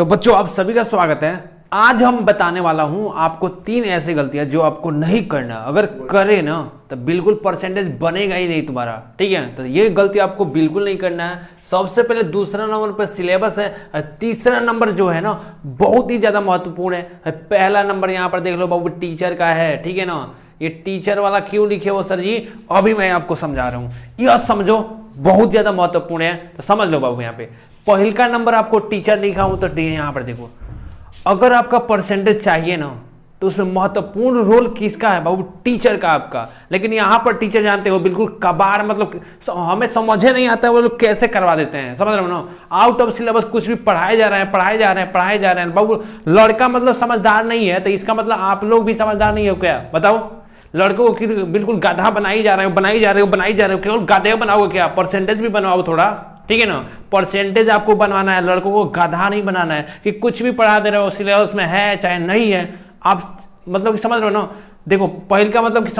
तो बच्चों आप सभी का स्वागत है। आज हम बताने वाला हूं आपको 3 ऐसी गलतियां जो आपको नहीं करना, अगर करे ना तो बिल्कुल परसेंटेज बनेगा ही नहीं तुम्हारा। ठीक है, तो ये गलती आपको बिल्कुल नहीं करना है। सबसे पहले दूसरा नंबर पर सिलेबस है और तीसरा नंबर जो है ना बहुत ही ज़्यादा महत्वपूर्ण है। पहला नंबर यहाँ पर देख लो बाबू, टीचर का है। ठीक है ना, ये टीचर वाला क्यों लिखे हो सर जी, अभी मैं आपको समझा रहा हूँ। यह समझो बहुत ज़्यादा महत्वपूर्ण है, तो समझ लो बाबू। यहाँ पे पहल का नंबर आपको टीचर लिखा हूं तो यहाँ पर देखो, अगर आपका परसेंटेज चाहिए ना तो उसमें महत्वपूर्ण रोल किसका है बाबू, टीचर का आपका। लेकिन यहाँ पर टीचर जानते हो बिल्कुल कबाड़, मतलब हमें समझे नहीं आता है वो लोग कैसे करवा देते हैं। समझ रहे हो ना, आउट ऑफ सिलेबस कुछ भी पढ़ाए जा रहे हैं बाबू। लड़का मतलब समझदार नहीं है तो इसका मतलब आप लोग भी समझदार नहीं हो क्या, बताओ। लड़कों को बिल्कुल गधा बनाई जा रहे हो, केवल गधे बनाओगे क्या, परसेंटेज भी बनवाओ थोड़ा। ठीक है ना, परसेंटेज आपको बनवाना है, लड़कों को गधा नहीं बनाना है कि कुछ भी पढ़ा दे रहे हो, सिलेबस में है चाहे नहीं है। आप मतलब कि समझ रहे हो ना। देखो पहल का मतलब कि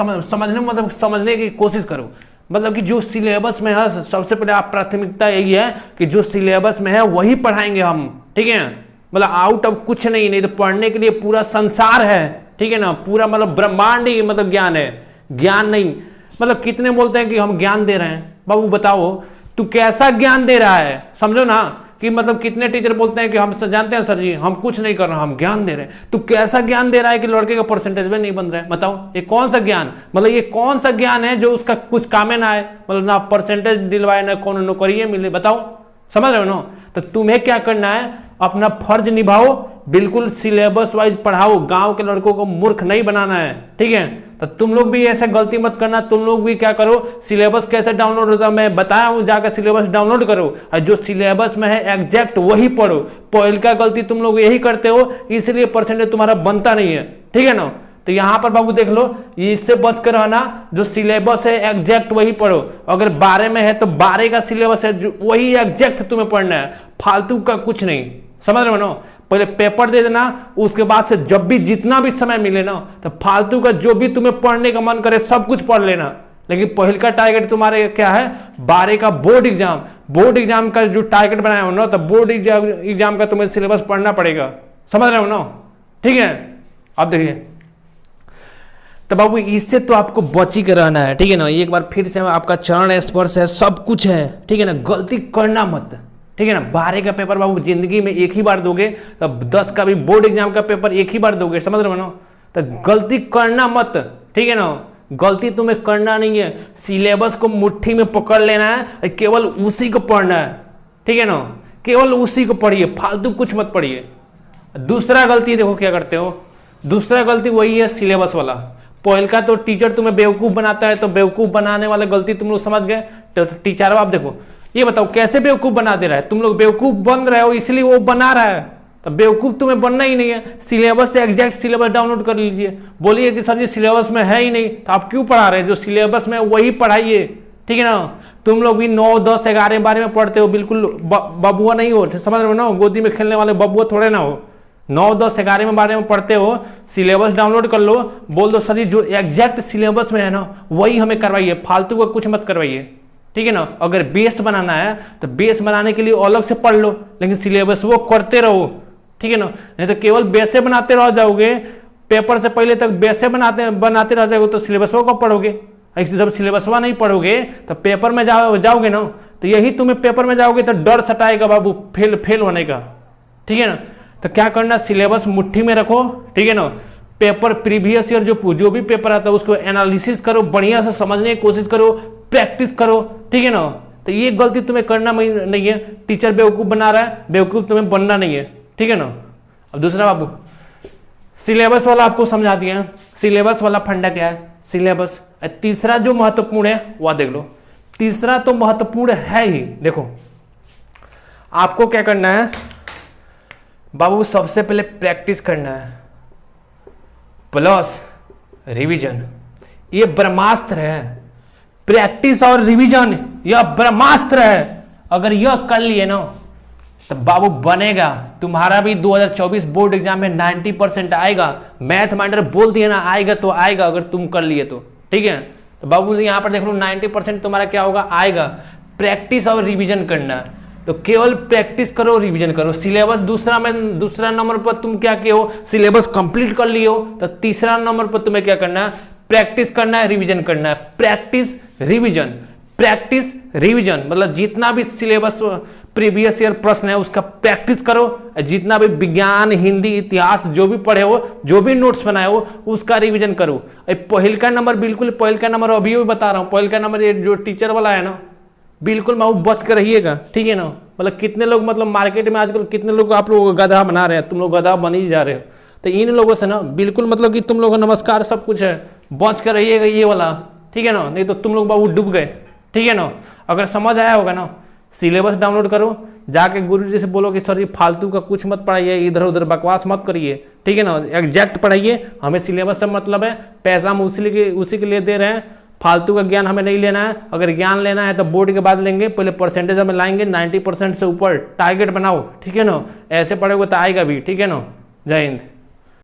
समझने की कोशिश करो, मतलब कि जो सिलेबस में है सबसे पहले आप प्राथमिकता यही है कि जो सिलेबस में है वही पढ़ाएंगे हम। ठीक है, मतलब आउट ऑफ कुछ नहीं तो पढ़ने के लिए पूरा संसार है। ठीक है ना, पूरा मतलब ब्रह्मांड ही मतलब ज्ञान है, ज्ञान नहीं। मतलब कितने बोलते हैं कि हम ज्ञान दे रहे हैं, बाबू बताओ तू कैसा ज्ञान दे रहा है। समझो ना कि मतलब कितने टीचर बोलते हैं कि हम जानते हैं सर जी हम कुछ नहीं कर रहे, हम ज्ञान दे रहे हैं। तू कैसा ज्ञान दे रहा है कि लड़के का परसेंटेज में नहीं बन रहा है, बताओ। ये कौन सा ज्ञान, मतलब ये कौन सा ज्ञान है जो उसका कुछ काम ना आए, मतलब ना परसेंटेज दिलवाए ना कौन नौकरी मिले, बताओ। समझ रहे हो ना, तो तुम्हें क्या करना है, अपना फर्ज निभाओ, बिल्कुल सिलेबस वाइज पढ़ाओ, गांव के लड़कों को मूर्ख नहीं बनाना है। ठीक है, तो तुम लोग भी ऐसे गलती मत करना। तुम लोग भी क्या करो, सिलेबस कैसे डाउनलोड होता है मैं बताया हूं, जाकर सिलेबस डाउनलोड करो और जो सिलेबस में है एग्जैक्ट वही पढ़ो। पहल का गलती तुम लोग यही करते हो, इसलिए परसेंटेज तुम्हारा बनता नहीं है। ठीक है ना, तो यहाँ पर बाबू देख लो, इससे बच कर रहना, जो सिलेबस है एग्जैक्ट वही पढ़ो। अगर 12 में है तो 12 का सिलेबस है जो वही एग्जैक्ट तुम्हें पढ़ना है, फालतू का कुछ नहीं। समझ रहे हो ना, पहले पेपर दे देना, उसके बाद से जब भी जितना भी समय मिले ना तो फालतू का जो भी तुम्हें पढ़ने का मन करे सब कुछ पढ़ लेना। लेकिन पहल का टारगेट तुम्हारे क्या है, 12 का बोर्ड एग्जाम का जो टारगेट बनाया हो ना, तो बोर्ड एग्जाम का तुम्हें सिलेबस पढ़ना पड़ेगा। समझ रहे हो ना, ठीक है। अब देखिए तो बाबू इससे तो आपको बची के रहना है। ठीक है ना, एक बार फिर से आपका चरण स्पर्श है, सब कुछ है। ठीक है ना, गलती करना मत। ठीक है ना, 12 का पेपर बाबू जिंदगी में एक ही बार दोगे, तब 10 का भी बोर्ड एग्जाम का पेपर एक ही बार दोगे। समझ रहे हो ना, तो गलती करना मत। ठीक है ना, गलती तुम्हें करना नहीं है, सिलेबस को मुट्ठी में पकड़ लेना है, केवल उसी को पढ़ना है। ठीक है ना, केवल उसी को पढ़िए, फालतू कुछ मत पढ़िए। दूसरा गलती देखो क्या करते हो, दूसरा गलती वही है सिलेबस वाला। पहल का तो टीचर तुम्हें बेवकूफ बनाता है, तो बेवकूफ बनाने वाला गलती तुम लोग समझ गए। तो टीचर आप देखो, ये बताओ कैसे बेवकूफ बना दे रहा है, तुम लोग बेवकूफ बन रहे हो इसलिए वो बना रहा है। तो बेवकूफ तुम्हें बनना ही नहीं है, सिलेबस से एग्जैक्ट सिलेबस डाउनलोड कर लीजिए। बोलिए कि सर जी सिलेबस में है ही नहीं, तो आप क्यों पढ़ा रहे हैं, जो सिलेबस में वही पढ़ाइए। ठीक है ना, तुम लोग भी 9, 10, 11 बारे में पढ़ते हो, बिल्कुल बबुआ नहीं हो। समझ रहे हो ना, गोदी में खेलने वाले बबुआ थोड़े ना हो। 9, 10, 11 में बारे में पढ़ते हो, सिलेबस डाउनलोड कर लो, बोल दो सर जी जो एग्जैक्ट सिलेबस में है ना वही हमें करवाइए, फालतू का कुछ मत करवाइए। ठीक है ना, अगर बेस बनाना है तो बेस बनाने के लिए अलग से पढ़ लो, लेकिन सिलेबस वो करते रहो। ठीक है ना, नहीं तो केवल बेसे बनाते रह जाओगे, पेपर से पहले तक बेसे बनाते रह जाओगे तो सिलेबस को पढ़ोगे। जब सिलेबस नहीं पढ़ोगे तो पेपर में जाओगे ना, तो यही तुम्हें पेपर में जाओगे तो डर सताएगा बाबू फेल होने का। ठीक है ना, तो क्या करना, सिलेबस मुट्ठी में रखो। ठीक है ना, पेपर प्रीवियस ईयर जो भी पेपर आता है उसको एनालिसिस करो, बढ़िया से समझने की कोशिश करो, प्रैक्टिस करो। ठीक है ना, तो ये गलती तुम्हें करना नहीं है। टीचर बेवकूफ बना रहा है, बेवकूफ तुम्हें बनना नहीं है। ठीक है ना। अब दूसरा बाबू, सिलेबस वाला आपको समझा दिया, सिलेबस वाला फंडा क्या है, सिलेबस। तीसरा जो महत्वपूर्ण है वह देख लो, तीसरा तो महत्वपूर्ण है ही। देखो आपको क्या करना है बाबू, सबसे पहले प्रैक्टिस करना है प्लस रिवीजन। ये ब्रह्मास्त्र है, प्रैक्टिस और रिवीजन यह ब्रह्मास्त्र है। अगर यह कर लिए ना तो बाबू बनेगा, तुम्हारा भी 2024 बोर्ड एग्जाम में 90% आएगा। मैथ माइंडर बोल दिए ना आएगा तो आएगा, अगर तुम कर लिए तो। ठीक है, तो बाबू यहाँ पर देख लो 90% तुम्हारा क्या होगा, आएगा। प्रैक्टिस और रिवीजन करना, तो केवल प्रैक्टिस करो, रिवीजन करो। सिलेबस दूसरा नंबर पर तुम क्या किए हो, सिलेबस कंप्लीट कर लिए हो, तो तीसरा नंबर पर तुम्हें क्या करना है, प्रैक्टिस करना है, रिवीजन करना है। प्रैक्टिस रिवीजन, प्रैक्टिस रिवीजन, मतलब जितना भी सिलेबस प्रीवियस ईयर प्रश्न है उसका प्रैक्टिस करो। जितना भी विज्ञान, हिंदी, इतिहास जो भी पढ़े हो, जो भी नोट्स बनाए हो, उसका रिवीजन करो। पहल का नंबर, बिल्कुल पहल का नंबर अभी भी बता रहा हूँ, पहल का नंबर ये जो टीचर वाला है ना, बिल्कुल मैं वो बच कर रहिएगा, ठीक है ना। मतलब कितने लोग, मतलब मार्केट में आजकल कितने लोग आप लोग गधा बना रहे हैं, तुम लोग गधा बन ही जा रहे हो। तो इन लोगों से ना बिल्कुल मतलब कि तुम लोगों का नमस्कार सब कुछ है, बच कर रहिएगा ये वाला, ठीक है ना, नहीं तो तुम लोग बाबू डूब गए, ठीक है ना। अगर समझ आया होगा ना, सिलेबस डाउनलोड करो, जाके गुरु जी से बोलो कि सर जी फालतू का कुछ मत पढ़ाइए, इधर उधर बकवास मत करिए, ठीक है ना, एग्जैक्ट पढ़ाइए, हमें सिलेबस से मतलब है, पैसा हम उसी के लिए दे रहे हैं, फालतू का ज्ञान हमें नहीं लेना है। अगर ज्ञान लेना है तो बोर्ड के बाद लेंगे, पहले परसेंटेज हमें लाएंगे, 90% से ऊपर टारगेट बनाओ, ठीक है ना, ऐसे पढ़ोगे तो आएगा भी, ठीक है ना। जय हिंद।